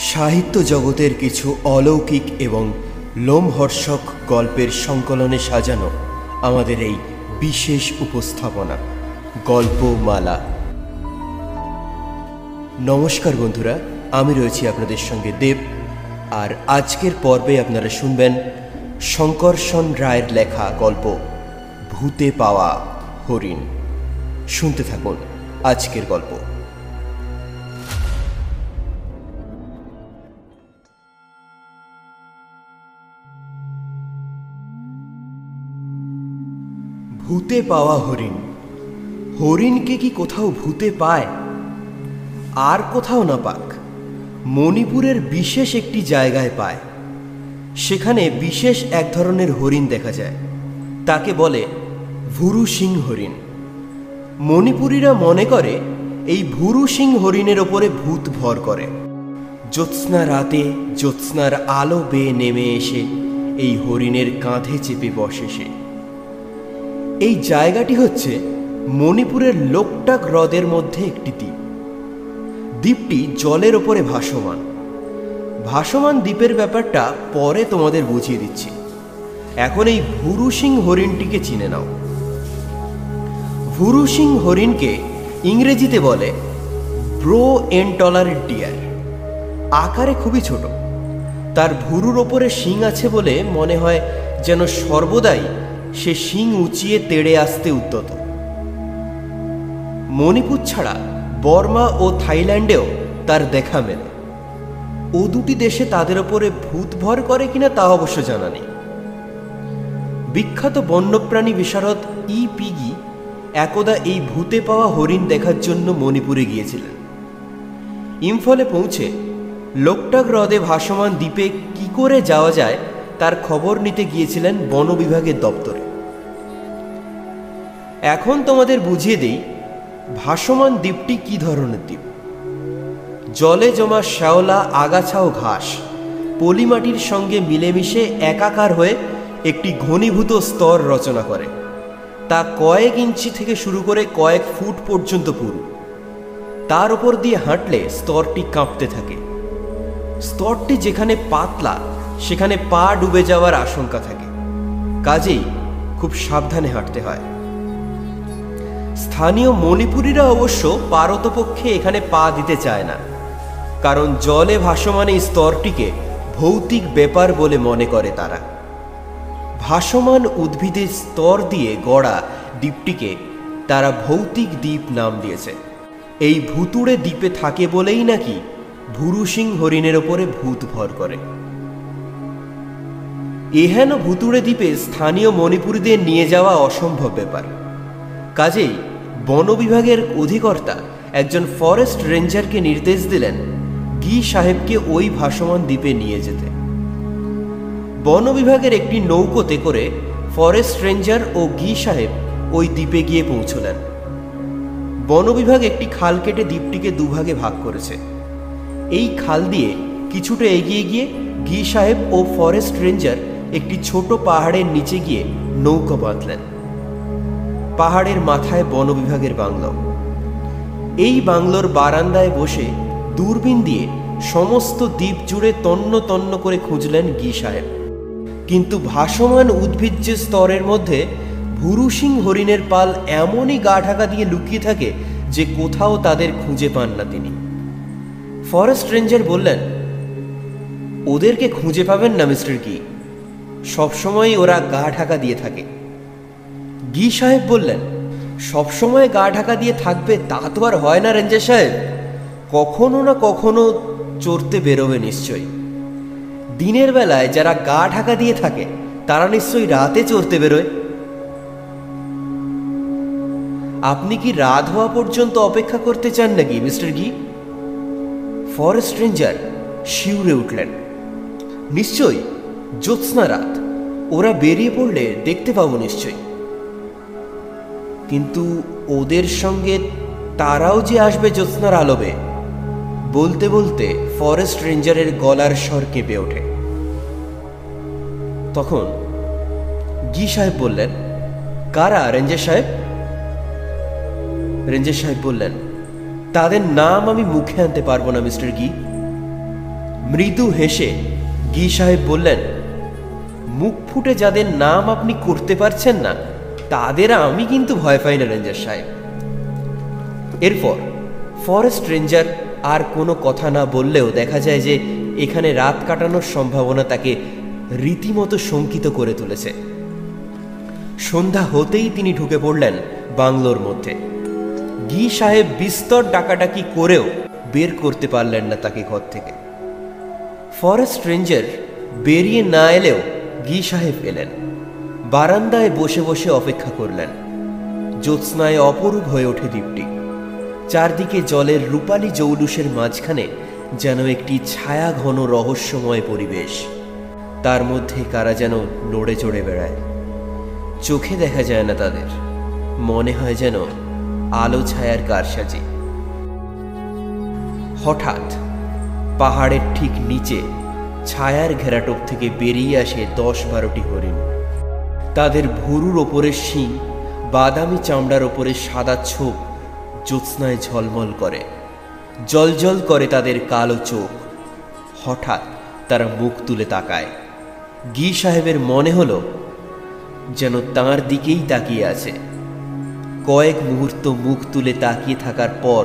সাহিত্য জগতের কিছু অলৌকিক এবং লোমহর্ষক গল্পের সংকলনে সাজানো আমাদের এই বিশেষ উপস্থাপনা গল্পমালা। নমস্কার বন্ধুরা, আমি রয়েছি আপনাদের সঙ্গে দেব। আর আজকের পর্বে আপনারা শুনবেন শঙ্করসন রায়ের লেখা গল্প ভূতে পাওয়া হরিণ। শুনতে থাকুন আজকের গল্প। ভূতে পাওয়া হরিণ। হরিণকে কি কোথাও ভূতে পায়? আর কোথাও না পাক, মণিপুরের বিশেষ একটি জায়গায় পায়। সেখানে বিশেষ এক ধরনের হরিণ দেখা যায়, তাকে বলে ভুরু সিং হরিণ। মণিপুরীরা মনে করে এই ভুরু সিং হরিণের ওপরে ভূত ভর করে। জ্যোৎস্না রাতে জ্যোৎস্নার আলো বেয়ে নেমে এসে এই হরিণের কাঁধে চেপে বসে সে। এই জায়গাটি হচ্ছে মণিপুরের লোকটাক হ্রদের মধ্যে একটি দ্বীপ। দ্বীপটি জলের ওপরে ভাসমান। ভাসমান দ্বীপের ব্যাপারটা পরে তোমাদের বুঝিয়ে দিচ্ছি। এখন এই ভুরু সিং হরিণটিকে চিনে নাও। ভুরু সিং হরিণকে ইংরেজিতে বলে ব্রো এনটলারেট ডিয়ার। আকারে খুবই ছোট। তার ভুরুর ওপরে শিং আছে বলে মনে হয় যেন সর্বদাই সে শিং উঁচিয়ে তেড়ে আসতে উদ্যত। মণিপুর ছাড়া বর্মা ও থাইল্যান্ডেও তার দেখা মেলে। ও দুটি দেশে তাদের ওপরে ভূত ভর করে কিনা তা অবশ্য জানা নেই। বিখ্যাত বন্যপ্রাণী বিশারদ ই পিগি একদা এই ভূতে পাওয়া হরিণ দেখার জন্য মণিপুরে গিয়েছিলেন। ইম্ফলে পৌঁছে লোকটাক হ্রদে ভাসমান দ্বীপে কি করে যাওয়া যায় তার খবর নিতে গিয়েছিলেন বন বিভাগের দপ্তরে। এখন তোমাদের বুঝিয়ে দেই ভাসমান দ্বীপটি কি ধরনের দ্বীপ। জলে জমা শ্যাওলা, আগাছা ও ঘাস পলিমাটির সঙ্গে মিলেমিশে একাকার হয়ে একটি ঘনীভূত স্তর রচনা করে। তা কয়েক ইঞ্চি থেকে শুরু করে কয়েক ফুট পর্যন্ত পুরু। তার উপর দিয়ে হাঁটলে স্তরটি কাঁপতে থাকে। স্তরটি যেখানে পাতলা সেখানে পা ডুবে যাওয়ার আশঙ্কা থাকে, কাজেই খুব সাবধানে হাঁটতে হয়। স্থানীয় মণিপুরীরা অবশ্য পারতপক্ষে এখানে পা দিতে চায় না, কারণ জলে ভাসমান এই স্তরটিকে ভৌতিক ব্যাপার বলে মনে করে তারা। ভাসমান উদ্ভিদের স্তর দিয়ে গড়া দ্বীপটিকে তারা ভৌতিক দ্বীপ নাম দিয়েছে। এই ভুতুড়ে দ্বীপে থাকে বলেই নাকি ভুরু সিং হরিণের ওপরে ভূত ভর করে। এহেন ভুতুড়ে দ্বীপে স্থানীয় মণিপুরীদের নিয়ে যাওয়া অসম্ভব ব্যাপার। কাজেই বন বিভাগের অধিকর্তা একজন ফরেস্ট রেঞ্জারকে নির্দেশ দিলেন গি সাহেবকে ওই ভাসমান দ্বীপে নিয়ে যেতে। বন বিভাগের একটি নৌকোতে করে ফরেস্ট রেঞ্জার ও গি সাহেব ওই দ্বীপে গিয়ে পৌঁছলেন। বন বিভাগ একটি খাল কেটে দ্বীপটিকে দুভাগে ভাগ করেছে। এই খাল দিয়ে কিছুটা এগিয়ে গিয়ে গি সাহেব ও ফরেস্ট রেঞ্জার একটি ছোট পাহাড়ের নিচে গিয়ে নৌকা বাঁধলেন। পাহাড়ের মাথায় বন বিভাগের বাংলো। এই বাংলোর বারান্দায় বসে দূরবীন দিয়ে সমস্ত দ্বীপ জুড়ে তন্ন তন্ন করে খুঁজলেন গি সাহেব। কিন্তু ভাসমান উদ্ভিজ্জ স্তরের মধ্যে ভুরু সিং হরিণের পাল এমনই গা ঢাকা দিয়ে লুকিয়ে থাকে যে কোথাও তাদের খুঁজে পান না তিনি। ফরেস্ট রেঞ্জার বললেন, ওদেরকে খুঁজে পাবেন না মিস্টার গি, সবসময় ওরা গা ঢাকা দিয়ে থাকে। গি সাহেব বললেন, সবসময় গা ঢাকা দিয়ে থাকবে তা তো আর হয় না রেঞ্জার সাহেব, কখনো না কখনো চড়তে বেরোবে নিশ্চয়ই। দিনের বেলায় যারা গা ঢাকা দিয়ে থাকে তারা নিশ্চয়ই রাতে চড়তে বেরোয়। আপনি কি রাত হওয়া পর্যন্ত অপেক্ষা করতে চান নাকি মিস্টার গি? ফরেস্ট রেঞ্জার শিউরে উঠলেন। নিশ্চয়ই, জ্যোৎস্না রাত, ওরা বেরিয়ে পড়লে দেখতে পাবো নিশ্চয়ই। কিন্তু ওদের সঙ্গে তারাও যে আসবে জ্যোৎস্নার আলোবে। বলতে বলতে ফরেস্ট রেঞ্জারের গলার স্বর কেঁপে ওঠে। তখন গি সাহেব বললেন, কারা রেঞ্জার সাহেব? রেঞ্জার সাহেব বললেন, তাদের নাম আমি মুখে আনতে পারবো না মিস্টার গি। মৃদু হেসে গি সাহেব বললেন, মুখ ফুটে যাদের নাম আপনি করতে পারছেন না তাদের আমি কিন্তু ভয় পাই না রেঞ্জার সাহেব। এরপর ফরেস্ট রেঞ্জার আর কোনো কথা না বললেও দেখা যায় যে এখানে রাত কাটানোর সম্ভাবনা তাকে রীতিমতো শঙ্কিত করে তুলেছে। সন্ধ্যা হতেই তিনি ঢুকে পড়লেন বাংলোর মধ্যে। গি সাহেব বিস্তর ডাকাডাকি করেও বের করতে পারলেন না তাকে ঘর থেকে। ফরেস্ট রেঞ্জার বেরিয়ে না এলেও গি সাহেব এলেন। বারান্দায় বসে বসে অপেক্ষা করলেন। জ্যোৎস্নায় অপরূপ হয়ে ওঠে দ্বীপটি। চারদিকে জলের রূপালী জৌলুসের মাঝখানে যেন একটি ছায়া ঘন রহস্যময় পরিবেশ। তার মধ্যে কারা যেন নড়ে চড়ে বেড়ায়। চোখে দেখা যায় না তাদের, মনে হয় যেন আলো ছায়ার কারসাজি। হঠাৎ পাহাড়ের ঠিক নিচে ছায়ার ঘেরাটোপ থেকে বেরিয়ে আসে 10-12টি হরিণ। তাদের ভুরুর ওপরে শিং, বাদামি চামড়ার ওপরে সাদা ছোপ জ্যোৎস্নায় ঝলমল করে। জলজল করে তাদের কালো চোখ। হঠাৎ তারা মুখ তুলে তাকায়। গি সাহেবের মনে হলো যেন তাঁর দিকেই তাকিয়ে আছে। কয়েক মুহূর্ত মুখ তুলে তাকিয়ে থাকার পর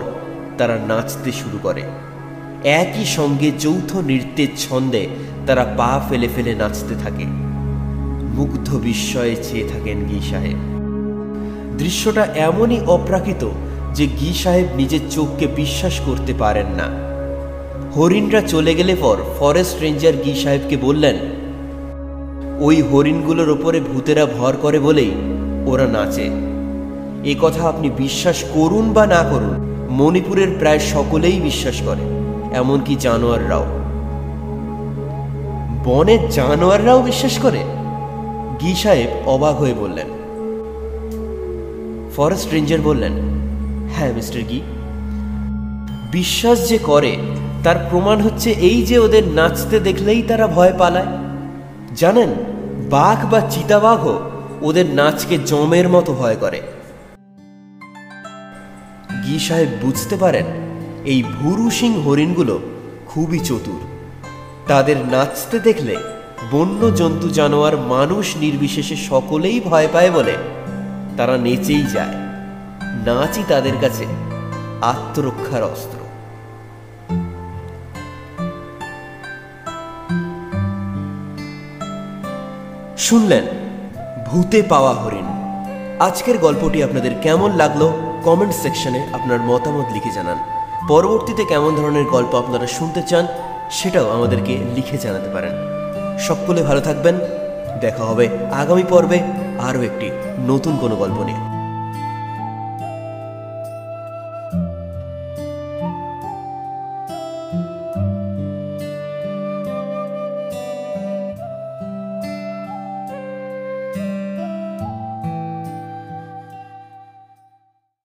তারা নাচতে শুরু করে। একই সঙ্গে যৌথ নৃত্যের ছন্দে তারা পা ফেলে ফেলে নাচতে থাকে। মুগ্ধ বিস্ময়ে চেয়ে থাকেন গি সাহেব। দৃশ্যটা এমনই অপ্রাকৃত যে গি সাহেব নিজের চোখকে বিশ্বাস করতে পারেন না। হরিণরা চলে গেলে পর ফরেস্ট রেঞ্জার গি সাহেবকে বললেন, ওই হরিণগুলোর ওপরে ভূতেরা ভর করে বলেই ওরা নাচে। এ কথা আপনি বিশ্বাস করুন বা না করুন, মণিপুরের প্রায় সকলেই বিশ্বাস করে, এমনকি জানোয়াররাও। বনের জানোয়াররাও বিশ্বাস করে? গি সাহেব অবাক হয়ে বললেন। ফরেস্ট রেঞ্জার বললেন, হ্যাঁ মিস্টার গি, বিশ্বাস যে করে তার প্রমাণ হচ্ছে এই যে ওদের নাচতে দেখলেই তারা ভয় পালায়। জানেন, বাঘ বা চিতাবাঘও ওদের নাচকে জমের মতো ভয় করে। গি সাহেব বুঝতে পারেন এই ভুরু সিং হরিণগুলো খুবই চতুর। তাদের নাচতে দেখলে বন্য জন্তু, জানোয়ার, মানুষ নির্বিশেষে সকলেই ভয় পায় বলে তারা নেচেই যায়। নাচই তাদের কাছে আত্মরক্ষার অস্ত্র। শুনলেন ভূতে পাওয়া হরিণ। আজকের গল্পটি আপনাদের কেমন লাগলো কমেন্ট সেকশনে আপনার মতামত লিখে জানান। পরবর্তীতে কেমন ধরনের গল্প আপনারা শুনতে চান সেটাও আমাদেরকে লিখে জানাতে পারেন। সকলে ভালো থাকবেন। দেখা হবে আগামী পর্বে আরও একটি নতুন কোনো গল্প নিয়ে।